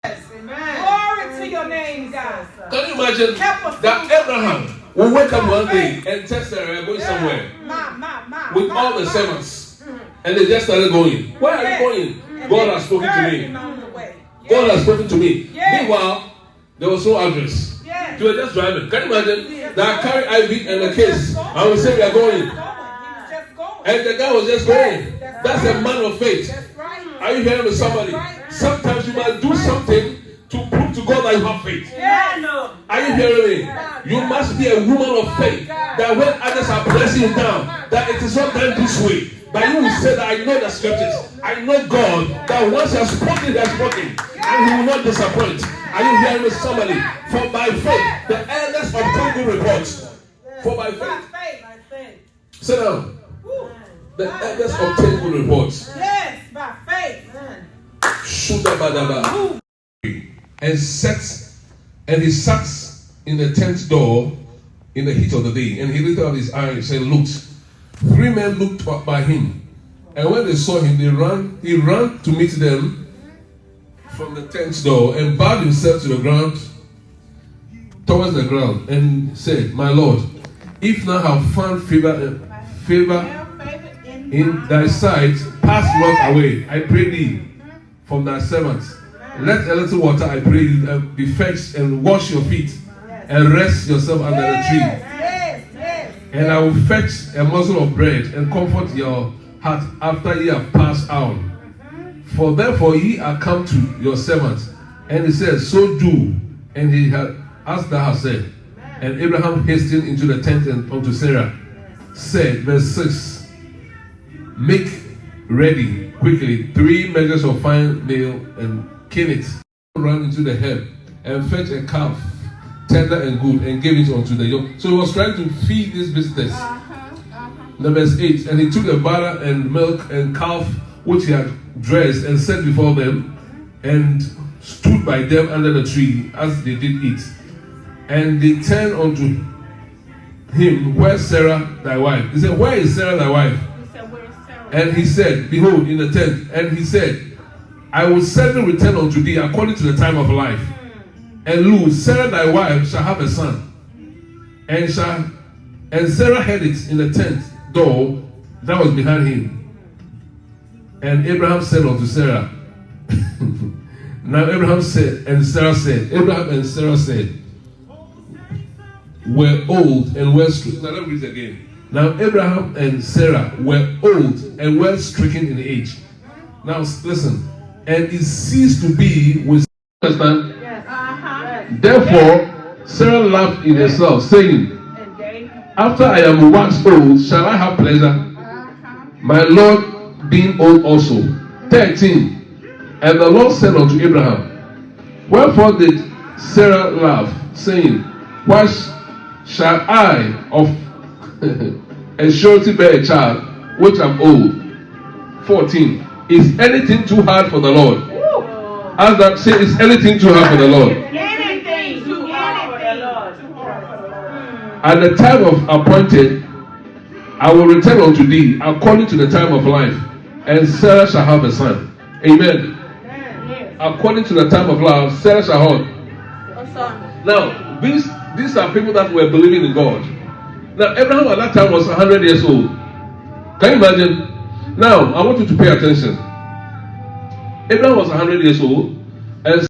Glory to your name, God. Can you imagine that Abraham will wake up one day and tell Sarah, going somewhere with all the servants, and they just started going. Where are you going? God has spoken to me. God has spoken to me. Meanwhile, there was no address. They were just driving. Can you imagine that I carry Ivy and a case? I will say we are going. And the guy was just going. That's a man of faith. Are you hearing with somebody? Sometimes you must do something to prove to God that you have faith. Are you hearing me? You must be a woman of faith. That when others are pressing you down, that it is not done this way. But you will say that I know the scriptures. I know God. That once He has spoken, He has spoken. And He will not disappoint. Are you hearing me, somebody? For by faith, the elders obtain good reports. For by faith. Sit down. The elders obtain good reports. Yes, by faith. And he sat in the tent door in the heat of the day, and he lifted up his eyes and looked. 3 men looked up by him, and when they saw him, he ran to meet them from the tent door and bowed himself to the ground, towards the ground, and said, My Lord, if now have found favor in thy sight, pass not away, I pray thee, from thy servants. Let a little water, I pray thee, be fetched, and wash your feet, and rest yourself under the tree. And I will fetch a morsel of bread, and comfort your heart after ye have passed out. For therefore ye are come to your servants. And he said, So do. And he had, as thou hast said. And Abraham hastened into the tent and unto Sarah said, verse 6, Make ready quickly 3 measures of fine meal and kill it. Ran into the herd and fetched a calf, tender and good, and gave it unto the young. So he was trying to feed these visitors. Verse 8, and he took the butter and milk and calf which he had dressed and set before them, and stood by them under the tree as they did eat. And they turned unto him, Where's Sarah thy wife? He said, Where is Sarah thy wife? And he said, Behold, in the tent. And he said, I will certainly return unto thee according to the time of life. And lo, Sarah thy wife shall have a son. And Sarah heard it in the tent door that was behind him. And Abraham said unto Sarah, Now Abraham and Sarah said, were old and well stricken. Now let me read it again. Now Abraham and Sarah were old and well stricken in age. Now listen. And it ceased to be with understand? Therefore Sarah laughed in herself, saying, After I am waxed old, shall I have pleasure? My Lord being old also. 13. And the Lord said unto Abraham, Wherefore did Sarah laugh, saying, Why shall I of a surety bear a child, which am old? 14. Is anything too hard for the Lord? As that say, is anything too hard for the Lord? Anything too hard for the Lord. At the time of appointed, I will return unto thee according to the time of life, and Sarah shall have a son. Amen. According to the time of life, Sarah shall have a son. Now, these are people that were believing in God. Now, Abraham at that time was 100 years old. Can you imagine? Now, I want you to pay attention. Abraham was 100 years old.